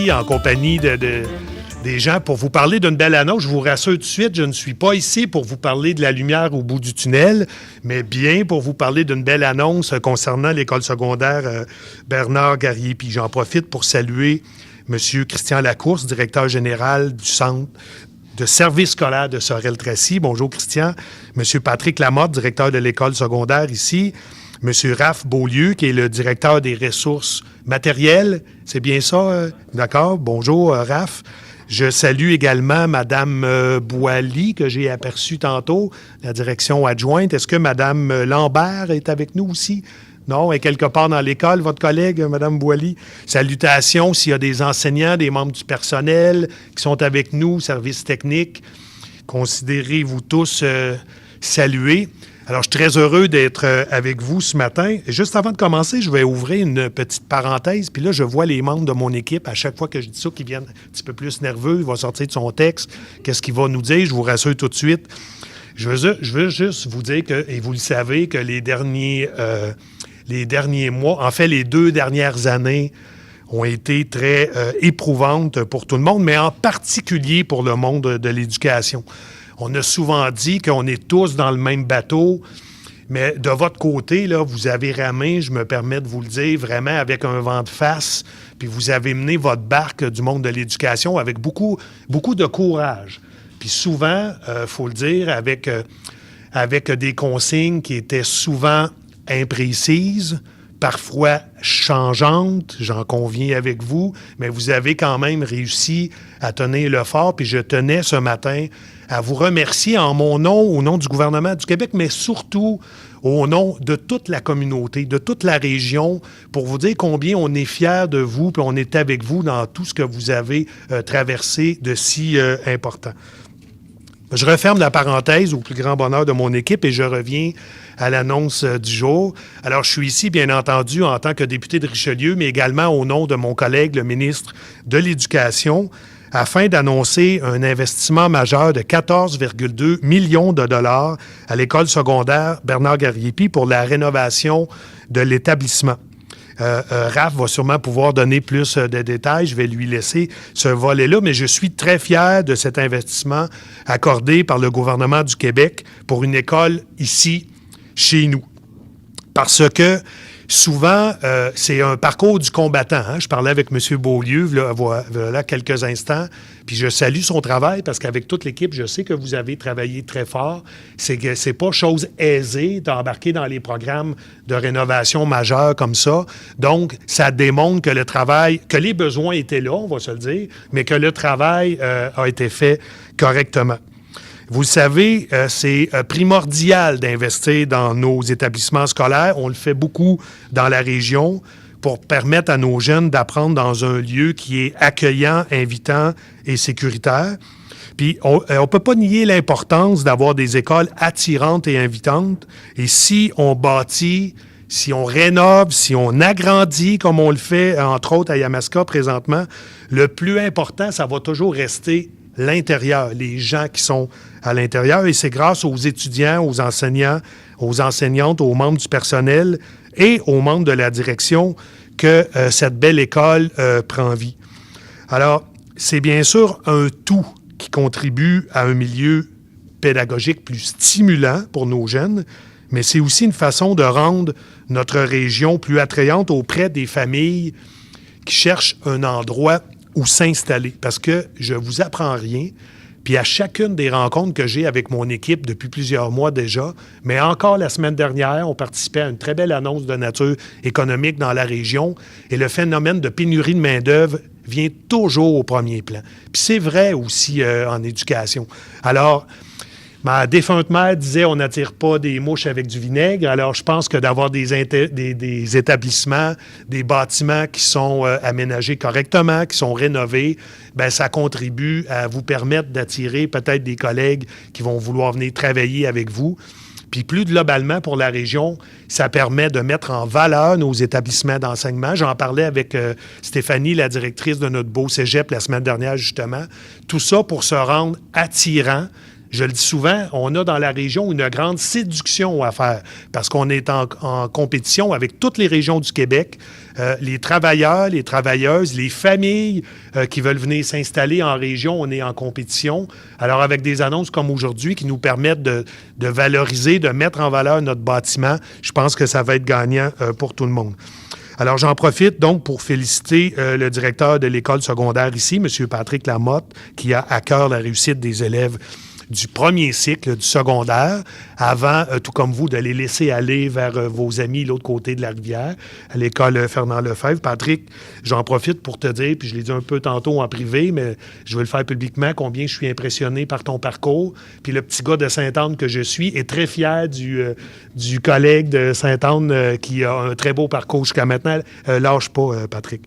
ici en compagnie des gens pour vous parler d'une belle annonce. Je vous rassure tout de suite, je ne suis pas ici pour vous parler de la lumière au bout du tunnel, mais bien pour vous parler d'une belle annonce concernant l'école secondaire Bernard Garrier. Puis j'en profite pour saluer M. Christian Lacourse, directeur général du Centre de service scolaire de Sorel-Tracy. Bonjour, Christian. M. Patrick Lamotte, directeur de l'école secondaire ici. M. Raph Beaulieu, qui est le directeur des ressources matérielles. C'est bien ça? D'accord. Bonjour, Raph. Je salue également Mme Boily, que j'ai aperçue tantôt, la direction adjointe. Est-ce que Mme Lambert est avec nous aussi? Non, elle est quelque part dans l'école, votre collègue, Mme Boily. Salutations s'il y a des enseignants, des membres du personnel qui sont avec nous, services techniques. Considérez-vous tous salués. Alors, je suis très heureux d'être avec vous ce matin. Juste avant de commencer, je vais ouvrir une petite parenthèse. Puis là, je vois les membres de mon équipe, à chaque fois que je dis ça, qui viennent un petit peu plus nerveux. Il va sortir de son texte. Qu'est-ce qu'il va nous dire? Je vous rassure tout de suite. Je veux juste vous dire que, et vous le savez, que les derniers mois, en fait, les 2 dernières années ont été très éprouvantes pour tout le monde, mais en particulier pour le monde de l'éducation. On a souvent dit qu'on est tous dans le même bateau, mais de votre côté, là, vous avez ramé, je me permets de vous le dire, vraiment avec un vent de face, puis vous avez mené votre barque du monde de l'éducation avec beaucoup, beaucoup de courage. Puis souvent, il faut le dire, avec des consignes qui étaient souvent imprécises, parfois changeantes, j'en conviens avec vous, mais vous avez quand même réussi à tenir le fort. Puis je tenais ce matin à vous remercier en mon nom, au nom du gouvernement du Québec, mais surtout au nom de toute la communauté, de toute la région, pour vous dire combien on est fiers de vous, puis on est avec vous dans tout ce que vous avez traversé de si important. Je referme la parenthèse au plus grand bonheur de mon équipe et je reviens à l'annonce du jour. Alors, je suis ici, bien entendu, en tant que député de Richelieu, mais également au nom de mon collègue, le ministre de l'Éducation, afin d'annoncer un investissement majeur de 14,2 millions de dollars à l'école secondaire Bernard Garrier pour la rénovation de l'établissement. Raph va sûrement pouvoir donner plus de détails. Je vais lui laisser ce volet-là, mais je suis très fier de cet investissement accordé par le gouvernement du Québec pour une école ici, chez nous. Parce que souvent, c'est un parcours du combattant. Hein? Je parlais avec M. Beaulieu voilà quelques instants, puis je salue son travail parce qu'avec toute l'équipe, je sais que vous avez travaillé très fort. C'est pas chose aisée d'embarquer dans les programmes de rénovation majeure comme ça. Donc, ça démontre que le travail, que les besoins étaient là, on va se le dire, mais que le travail a été fait correctement. Vous le savez, c'est primordial d'investir dans nos établissements scolaires. On le fait beaucoup dans la région pour permettre à nos jeunes d'apprendre dans un lieu qui est accueillant, invitant et sécuritaire. Puis, on ne peut pas nier l'importance d'avoir des écoles attirantes et invitantes. Et si on bâtit, si on rénove, si on agrandit, comme on le fait, entre autres, à Yamaska présentement, le plus important, ça va toujours rester l'intérieur, les gens qui sont à l'intérieur. Et c'est grâce aux étudiants, aux enseignants, aux enseignantes, aux membres du personnel et aux membres de la direction que cette belle école prend vie. Alors, c'est bien sûr un tout qui contribue à un milieu pédagogique plus stimulant pour nos jeunes, mais c'est aussi une façon de rendre notre région plus attrayante auprès des familles qui cherchent un endroit où s'installer. Parce que je vous apprends rien, puis à chacune des rencontres que j'ai avec mon équipe depuis plusieurs mois déjà, mais encore la semaine dernière, on participait à une très belle annonce de nature économique dans la région et le phénomène de pénurie de main-d'œuvre vient toujours au premier plan. Puis c'est vrai aussi en éducation. Alors, ma défunte mère disait on n'attire pas des mouches avec du vinaigre. Alors, je pense que d'avoir des établissements, des bâtiments qui sont aménagés correctement, qui sont rénovés, bien, ça contribue à vous permettre d'attirer peut-être des collègues qui vont vouloir venir travailler avec vous. Puis plus globalement, pour la région, ça permet de mettre en valeur nos établissements d'enseignement. J'en parlais avec Stéphanie, la directrice de notre beau cégep, la semaine dernière, justement. Tout ça pour se rendre attirant. je le dis souvent, on a dans la région une grande séduction à faire parce qu'on est en compétition avec toutes les régions du Québec. Les travailleurs, les travailleuses, les familles qui veulent venir s'installer en région, on est en compétition. Alors, avec des annonces comme aujourd'hui qui nous permettent de valoriser, de mettre en valeur notre bâtiment, je pense que ça va être gagnant pour tout le monde. Alors, j'en profite donc pour féliciter le directeur de l'école secondaire ici, M. Patrick Lamotte, qui a à cœur la réussite des élèves du premier cycle du secondaire, avant, tout comme vous, de les laisser aller vers vos amis de l'autre côté de la rivière, à l'école Fernand-Lefebvre. Patrick, j'en profite pour te dire, puis je l'ai dit un peu tantôt en privé, mais je vais le faire publiquement, combien je suis impressionné par ton parcours. Puis le petit gars de Sainte-Anne que je suis est très fier du collègue de Sainte-Anne qui a un très beau parcours jusqu'à maintenant. Lâche pas, Patrick.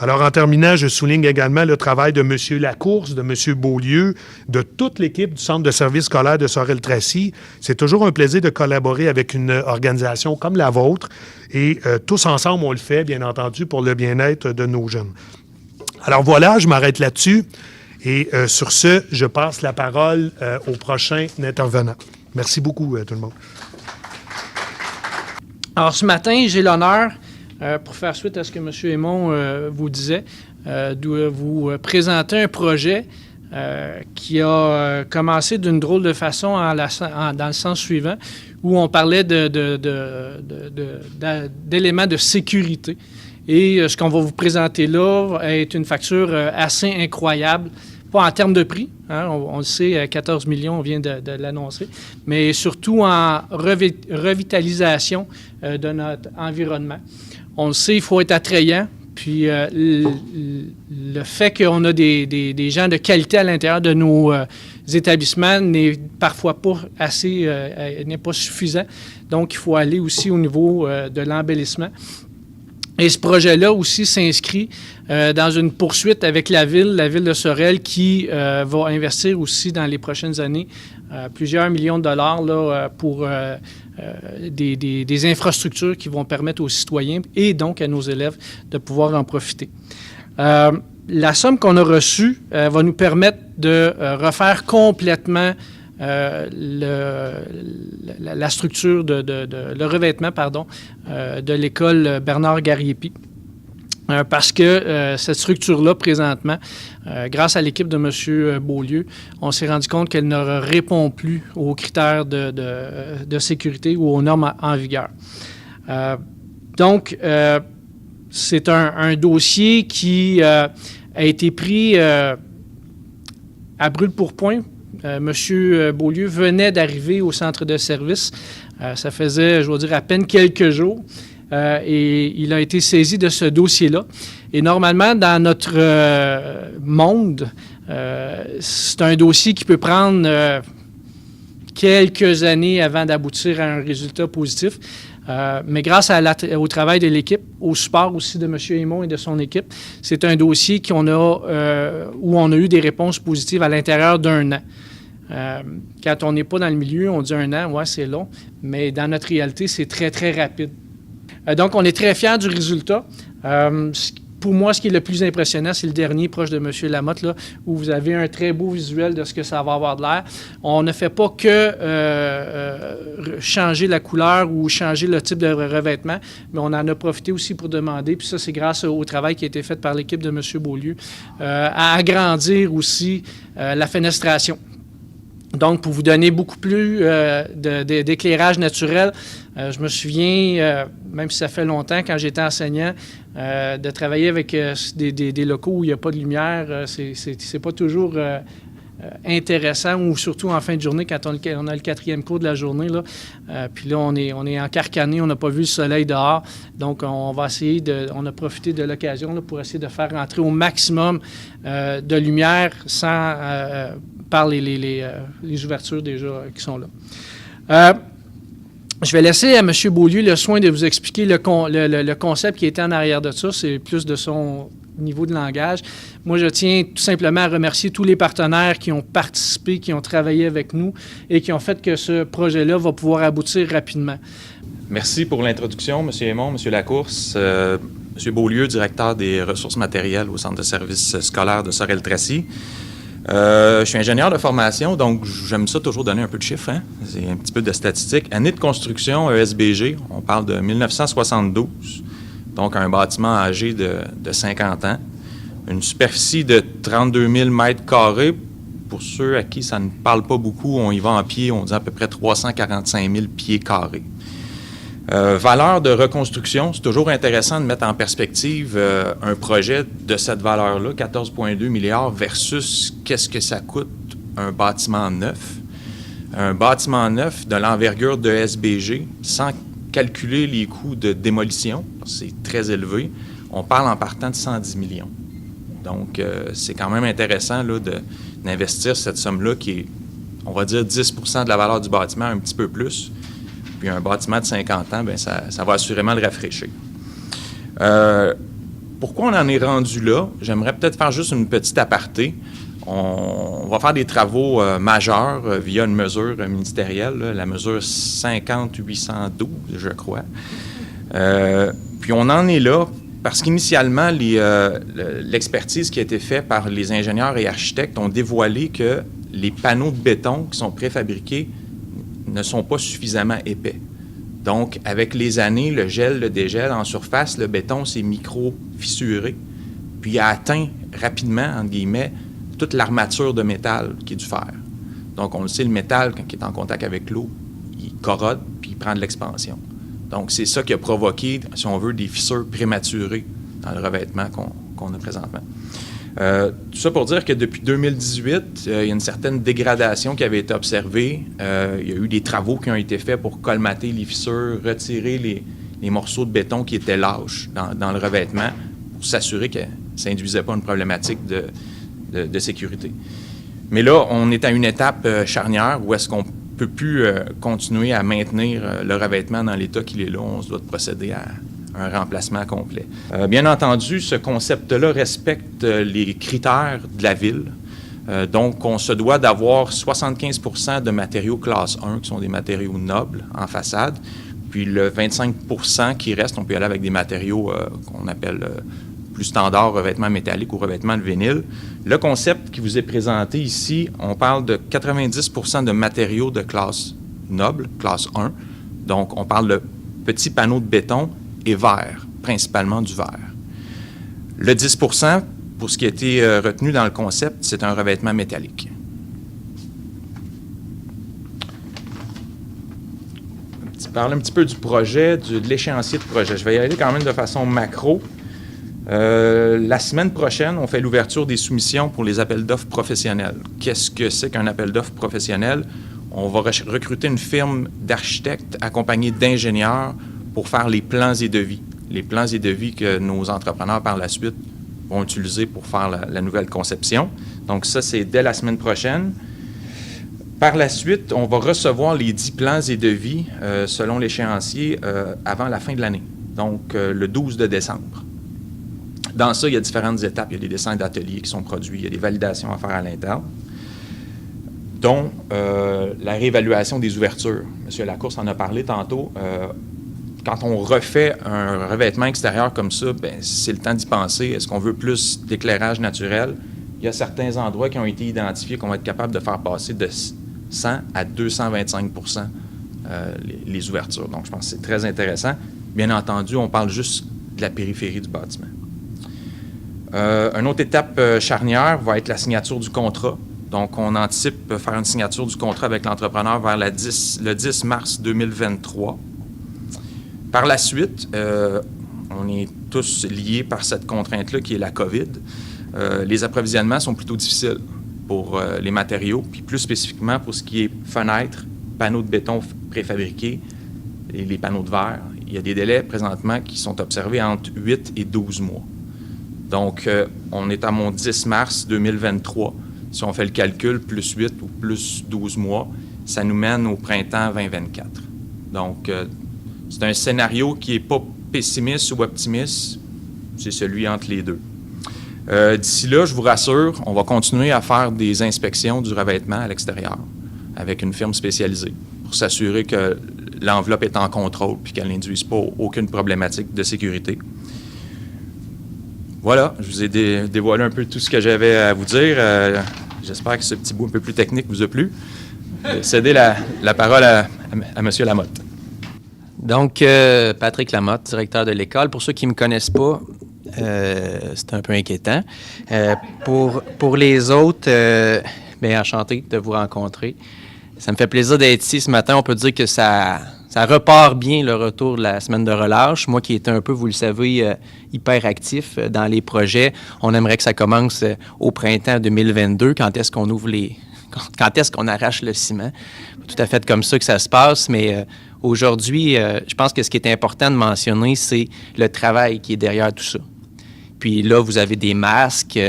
Alors, en terminant, je souligne également le travail de M. Lacourse, de M. Beaulieu, de toute l'équipe du Centre de services scolaires de Sorel-Tracy. C'est toujours un plaisir de collaborer avec une organisation comme la vôtre. Et tous ensemble, on le fait, bien entendu, pour le bien-être de nos jeunes. Alors voilà, je m'arrête là-dessus. Et sur ce, je passe la parole au prochain intervenant. Merci beaucoup, tout le monde. Alors, ce matin, j'ai l'honneur... pour faire suite à ce que M. Aymon vous disait, de vous présenter un projet qui a commencé d'une drôle de façon dans le sens suivant, où on parlait d'éléments de sécurité. Et ce qu'on va vous présenter là est une facture assez incroyable, pas en termes de prix, hein, on le sait, 14 millions, on vient de l'annoncer, mais surtout en revitalisation de notre environnement. On le sait, il faut être attrayant. Puis le fait qu'on a des gens de qualité à l'intérieur de nos établissements n'est parfois pas assez, n'est pas suffisant. Donc, il faut aller aussi au niveau de l'embellissement. Et ce projet-là aussi s'inscrit dans une poursuite avec la ville de Sorel, qui va investir aussi dans les prochaines années plusieurs millions de dollars là, pour des infrastructures qui vont permettre aux citoyens et donc à nos élèves de pouvoir en profiter. La somme qu'on a reçue va nous permettre de refaire complètement la structure, le revêtement, de l'école Bernard Gariepi. Parce que cette structure-là, présentement, grâce à l'équipe de M. Beaulieu, on s'est rendu compte qu'elle ne répond plus aux critères de sécurité ou aux normes en vigueur. Donc, c'est un dossier qui a été pris à brûle-pourpoint. M. Beaulieu venait d'arriver au centre de service. Ça faisait, je dois dire, à peine quelques jours. Et il a été saisi de ce dossier-là. Et normalement, dans notre monde, c'est un dossier qui peut prendre quelques années avant d'aboutir à un résultat positif. Mais grâce au travail de l'équipe, au support aussi de M. Aymon et de son équipe, c'est un dossier où on a eu des réponses positives à l'intérieur d'un an. Quand on n'est pas dans le milieu, on dit un an, ouais, c'est long, mais dans notre réalité, c'est très, très rapide. Donc, on est très fiers du résultat. Pour moi, ce qui est le plus impressionnant, c'est le dernier, proche de M. Lamotte, là, où vous avez un très beau visuel de ce que ça va avoir de l'air. On ne fait pas que changer la couleur ou changer le type de revêtement, mais on en a profité aussi pour demander, puis ça, c'est grâce au travail qui a été fait par l'équipe de M. Beaulieu, à agrandir aussi la fenestration. Donc, pour vous donner beaucoup plus d'éclairage naturel, je me souviens, même si ça fait longtemps, quand j'étais enseignant, de travailler avec des locaux où il n'y a pas de lumière. C'est pas toujours intéressant, ou surtout en fin de journée, quand on a le 4e cours de la journée. Là, puis là, on est encarcané, on n'a pas vu le soleil dehors. Donc, on va essayer on a profité de l'occasion là, pour essayer de faire rentrer au maximum de lumière par les ouvertures déjà qui sont là. Je vais laisser à M. Beaulieu le soin de vous expliquer le concept qui était en arrière de ça. C'est plus de son niveau de langage. Moi, je tiens tout simplement à remercier tous les partenaires qui ont participé, qui ont travaillé avec nous et qui ont fait que ce projet-là va pouvoir aboutir rapidement. Merci pour l'introduction, M. Aymon, M. Lacourse, M. Beaulieu, directeur des ressources matérielles au Centre de services scolaires de Sorel-Tracy. Je suis ingénieur de formation, donc j'aime ça toujours donner un peu de chiffres, hein? C'est un petit peu de statistiques. Année de construction ESBG, on parle de 1972, donc un bâtiment âgé de 50 ans. Une superficie de 32 000 mètres carrés. Pour ceux à qui ça ne parle pas beaucoup, on y va en pied, on dit à peu près 345 000 pieds carrés. Valeur de reconstruction, c'est toujours intéressant de mettre en perspective un projet de cette valeur-là, 14,2 milliards, versus qu'est-ce que ça coûte un bâtiment neuf. Un bâtiment neuf de l'envergure de SBG, sans calculer les coûts de démolition, c'est très élevé, on parle en partant de 110 millions. Donc, c'est quand même intéressant là, d'investir cette somme-là qui est, on va dire, 10 % de la valeur du bâtiment, un petit peu plus. Puis un bâtiment de 50 ans, bien, ça va assurément le rafraîchir. Pourquoi on en est rendu là? J'aimerais peut-être faire juste une petite aparté. On va faire des travaux majeurs via une mesure ministérielle, là, la mesure 50-812, je crois. Puis on en est là parce qu'initialement, l'expertise qui a été faite par les ingénieurs et architectes ont dévoilé que les panneaux de béton qui sont préfabriqués ne sont pas suffisamment épais. Donc, avec les années, le gel, le dégel en surface, le béton s'est micro-fissuré, puis a atteint rapidement, entre guillemets, toute l'armature de métal qui est du fer. Donc, on le sait, le métal, quand il est en contact avec l'eau, il corrode, puis il prend de l'expansion. Donc, c'est ça qui a provoqué, si on veut, des fissures prématurées dans le revêtement qu'on a présentement. Tout ça pour dire que depuis 2018, il y a une certaine dégradation qui avait été observée. Il y a eu des travaux qui ont été faits pour colmater les fissures, retirer les morceaux de béton qui étaient lâches dans le revêtement pour s'assurer que ça n'induisait pas une problématique de sécurité. Mais là, on est à une étape charnière où est-ce qu'on ne peut plus continuer à maintenir le revêtement dans l'état qu'il est là. On se doit procéder à un remplacement complet. Bien entendu, ce concept-là respecte les critères de la ville. Donc, on se doit d'avoir 75 % de matériaux classe 1, qui sont des matériaux nobles en façade, puis le 25 % qui reste, on peut y aller avec des matériaux qu'on appelle plus standard, revêtement métallique ou revêtement de vinyle. Le concept qui vous est présenté ici, on parle de 90 % de matériaux de classe noble, classe 1. Donc, on parle de petits panneaux de béton et verre, principalement du verre. Le 10 %, pour ce qui a été retenu dans le concept, c'est un revêtement métallique. Parler un petit peu du projet, de l'échéancier de projet. Je vais y aller quand même de façon macro. La semaine prochaine, on fait l'ouverture des soumissions pour les appels d'offres professionnels. Qu'est-ce que c'est qu'un appel d'offres professionnel? On va recruter une firme d'architectes accompagnée d'ingénieurs pour faire les plans et devis. Les plans et devis que nos entrepreneurs, par la suite, vont utiliser pour faire la nouvelle conception. Donc ça, c'est dès la semaine prochaine. Par la suite, on va recevoir les 10 plans et devis selon l'échéancier avant la fin de l'année, donc le 12 de décembre. Dans ça, il y a différentes étapes. Il y a des dessins d'ateliers qui sont produits, il y a des validations à faire à l'interne, dont la réévaluation des ouvertures. M. Lacourse en a parlé tantôt. Quand on refait un revêtement extérieur comme ça, bien, c'est le temps d'y penser. Est-ce qu'on veut plus d'éclairage naturel? Il y a certains endroits qui ont été identifiés qu'on va être capable de faire passer de 100 à 225 % les ouvertures. Donc, je pense que c'est très intéressant. Bien entendu, on parle juste de la périphérie du bâtiment. Une autre étape charnière va être la signature du contrat. Donc, on anticipe faire une signature du contrat avec l'entrepreneur vers le 10 mars 2023. Par la suite, on est tous liés par cette contrainte-là qui est la COVID. Les approvisionnements sont plutôt difficiles pour les matériaux, puis plus spécifiquement pour ce qui est fenêtres, panneaux de béton préfabriqués et les panneaux de verre. Il y a des délais présentement qui sont observés entre 8 et 12 mois. Donc, on est à mon 10 mars 2023. Si on fait le calcul, plus 8 ou plus 12 mois, ça nous mène au printemps 2024. Donc, c'est un scénario qui n'est pas pessimiste ou optimiste, c'est celui entre les deux. D'ici là, je vous rassure, on va continuer à faire des inspections du revêtement à l'extérieur avec une firme spécialisée pour s'assurer que l'enveloppe est en contrôle et qu'elle n'induise pas aucune problématique de sécurité. Voilà, je vous ai dévoilé un peu tout ce que j'avais à vous dire. J'espère que ce petit bout un peu plus technique vous a plu. Je vais céder la parole à M. Lamotte. Donc, Patrick Lamotte, directeur de l'école. Pour ceux qui ne me connaissent pas, c'est un peu inquiétant. Pour les autres, bien, enchanté de vous rencontrer. Ça me fait plaisir d'être ici ce matin. On peut dire que ça repart bien le retour de la semaine de relâche. Moi qui étais un peu, vous le savez, hyper actif dans les projets, on aimerait que ça commence au printemps 2022. Quand est-ce qu'on ouvre quand est-ce qu'on arrache le ciment? Tout à fait comme ça que ça se passe, mais aujourd'hui, je pense que ce qui est important de mentionner, c'est le travail qui est derrière tout ça. Puis là, vous avez des masques,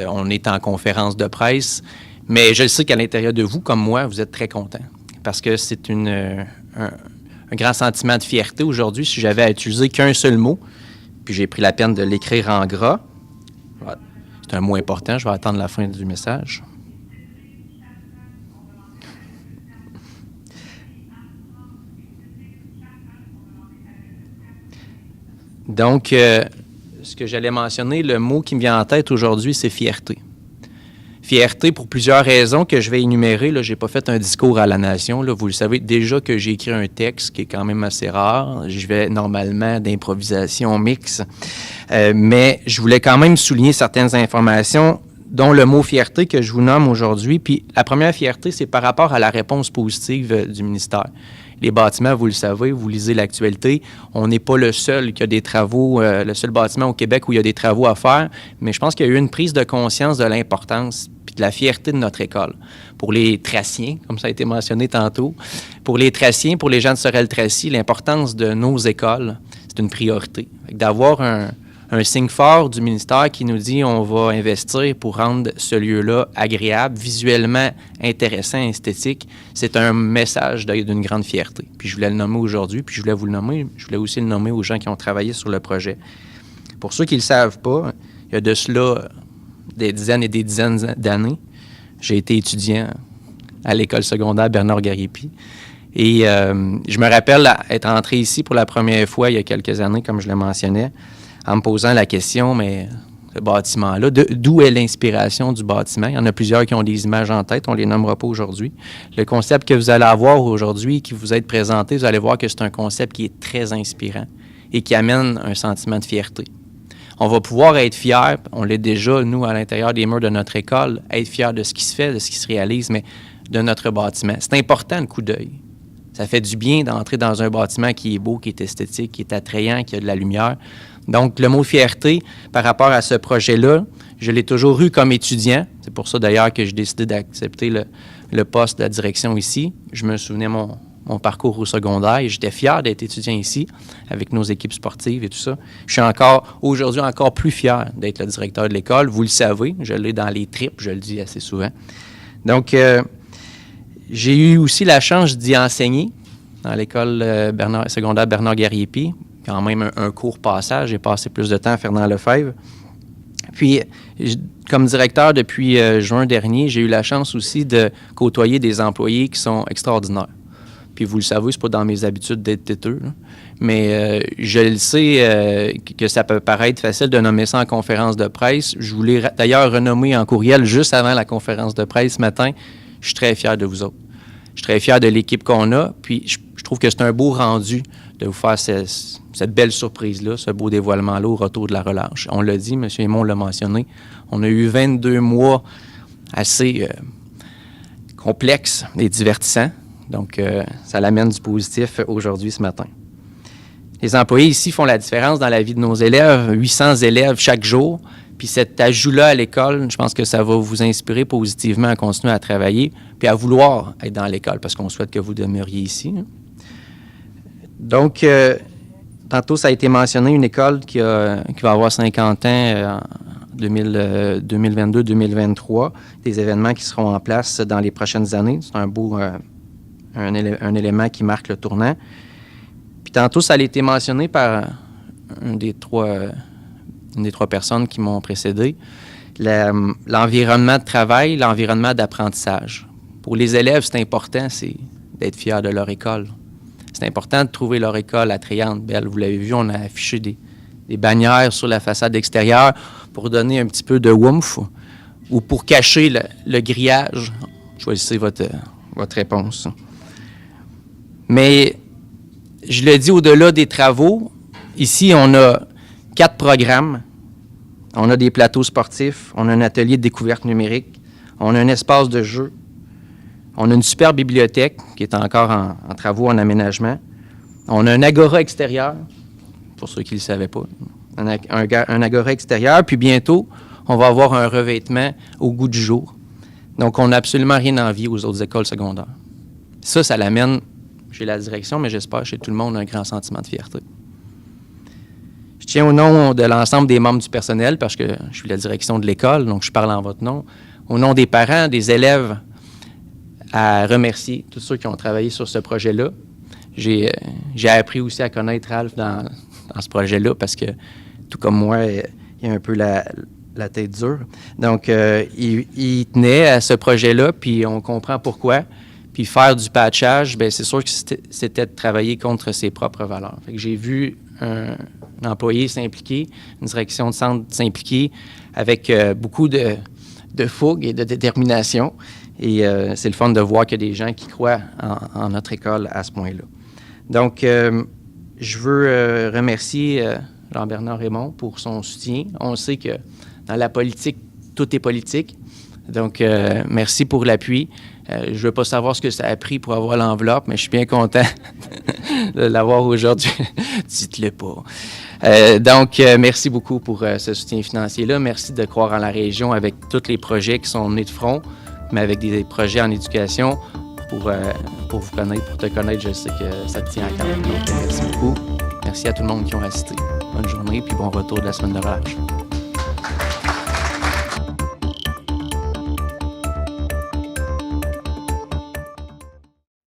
on est en conférence de presse, mais je sais qu'à l'intérieur de vous, comme moi, vous êtes très contents parce que c'est un grand sentiment de fierté aujourd'hui. Si j'avais à utiliser qu'un seul mot, puis j'ai pris la peine de l'écrire en gras, c'est un mot important, je vais attendre la fin du message. Donc, ce que j'allais mentionner, le mot qui me vient en tête aujourd'hui, c'est fierté. Fierté pour plusieurs raisons que je vais énumérer. Je n'ai pas fait un discours à la nation. Là, vous le savez déjà que j'ai écrit un texte qui est quand même assez rare. Je vais normalement d'improvisation mixte. Mais je voulais quand même souligner certaines informations, dont le mot fierté que je vous nomme aujourd'hui. Puis la première fierté, c'est par rapport à la réponse positive du ministère. Les bâtiments, vous le savez, vous lisez l'actualité, on n'est pas le seul qui a des travaux, le seul bâtiment au Québec où il y a des travaux à faire, mais je pense qu'il y a eu une prise de conscience de l'importance puis de la fierté de notre école. Pour les Traciens, comme ça a été mentionné tantôt, pour les Traciens, pour les gens de Sorel-Tracy, l'importance de nos écoles, c'est une priorité. D'avoir un signe fort du ministère qui nous dit on va investir pour rendre ce lieu-là agréable, visuellement intéressant, esthétique, c'est un message d'une grande fierté. Puis je voulais le nommer aujourd'hui, puis je voulais vous le nommer, je voulais aussi le nommer aux gens qui ont travaillé sur le projet. Pour ceux qui ne le savent pas, il y a de cela des dizaines et des dizaines d'années, j'ai été étudiant à l'école secondaire Bernard-Gariepi. Et je me rappelle être entré ici pour la première fois il y a quelques années, comme je le mentionnais, en me posant la question, mais ce bâtiment-là, d'où est l'inspiration du bâtiment? Il y en a plusieurs qui ont des images en tête, on ne les nommera pas aujourd'hui. Le concept que vous allez avoir aujourd'hui, qui vous est présenté, vous allez voir que c'est un concept qui est très inspirant et qui amène un sentiment de fierté. On va pouvoir être fiers, on l'est déjà, nous, à l'intérieur des murs de notre école, être fiers de ce qui se fait, de ce qui se réalise, mais de notre bâtiment. C'est important, le coup d'œil. Ça fait du bien d'entrer dans un bâtiment qui est beau, qui est esthétique, qui est attrayant, qui a de la lumière. Donc, le mot fierté, par rapport à ce projet-là, je l'ai toujours eu comme étudiant. C'est pour ça, d'ailleurs, que j'ai décidé d'accepter le poste de la direction ici. Je me souvenais mon parcours au secondaire et j'étais fier d'être étudiant ici, avec nos équipes sportives et tout ça. Je suis aujourd'hui encore plus fier d'être le directeur de l'école. Vous le savez, je l'ai dans les tripes, je le dis assez souvent. Donc, j'ai eu aussi la chance d'y enseigner dans l'école secondaire Bernard-Gariepi. Quand même un court passage. J'ai passé plus de temps à Fernand-Lefebvre. Puis, comme directeur depuis juin dernier, j'ai eu la chance aussi de côtoyer des employés qui sont extraordinaires. Puis, vous le savez, c'est pas dans mes habitudes d'être têteux, là. Mais je le sais que ça peut paraître facile de nommer ça en conférence de presse. Je voulais d'ailleurs renommer en courriel juste avant la conférence de presse ce matin. Je suis très fier de vous autres. Je suis très fier de l'équipe qu'on a. Puis, je trouve que c'est un beau rendu de vous faire cette belle surprise-là, ce beau dévoilement-là au retour de la relâche. On l'a dit, M. Aymon l'a mentionné, on a eu 22 mois assez complexes et divertissants. Donc, ça l'amène du positif aujourd'hui, ce matin. Les employés ici font la différence dans la vie de nos élèves, 800 élèves chaque jour. Puis cet ajout-là à l'école, je pense que ça va vous inspirer positivement à continuer à travailler puis à vouloir être dans l'école parce qu'on souhaite que vous demeuriez ici. Donc, tantôt, ça a été mentionné, une école qui va avoir 50 ans en 2022-2023, des événements qui seront en place dans les prochaines années. C'est un beau un élément qui marque le tournant. Puis tantôt, ça a été mentionné par une des trois personnes qui m'ont précédé, l'environnement de travail, l'environnement d'apprentissage. Pour les élèves, c'est important, c'est d'être fiers de leur école. C'est important de trouver leur école attrayante, belle. Vous l'avez vu, on a affiché des bannières sur la façade extérieure pour donner un petit peu de oomph. ou pour cacher le grillage? Choisissez votre réponse. Mais je le dis, au-delà des travaux, ici, on a 4 programmes. On a des plateaux sportifs, on a un atelier de découverte numérique, on a un espace de jeu, on a une super bibliothèque qui est encore en travaux, en aménagement. On a un agora extérieur, pour ceux qui ne le savaient pas, un agora extérieur, puis bientôt, on va avoir un revêtement au goût du jour. Donc, on n'a absolument rien à envier aux autres écoles secondaires. Ça l'amène chez la direction, mais j'espère chez tout le monde un grand sentiment de fierté. Je tiens au nom de l'ensemble des membres du personnel, parce que je suis la direction de l'école, donc je parle en votre nom, au nom des parents, des élèves, à remercier tous ceux qui ont travaillé sur ce projet-là. J'ai appris aussi à connaître Ralph dans ce projet-là, parce que, tout comme moi, il a un peu la tête dure. Donc, il tenait à ce projet-là, puis on comprend pourquoi. Puis faire du patchage, bien, c'est sûr que c'était de travailler contre ses propres valeurs. Fait que j'ai vu un employé s'impliquer, une direction de centre s'impliquer avec beaucoup de fougue et de détermination. Et c'est le fun de voir qu'il y a des gens qui croient en notre école à ce point-là. Donc, je veux remercier Jean-Bernard Raymond pour son soutien. On sait que dans la politique, tout est politique. Donc, merci pour l'appui. Je ne veux pas savoir ce que ça a pris pour avoir l'enveloppe, mais je suis bien content de l'avoir aujourd'hui. Dites-le pas. Donc, merci beaucoup pour ce soutien financier-là. Merci de croire en la région avec tous les projets qui sont menés de front, mais avec des projets en éducation pour vous connaître, pour te connaître. Je sais que ça te tient à cœur. Donc, merci beaucoup. Merci à tout le monde qui ont assisté. Bonne journée, puis bon retour de la semaine de relâche.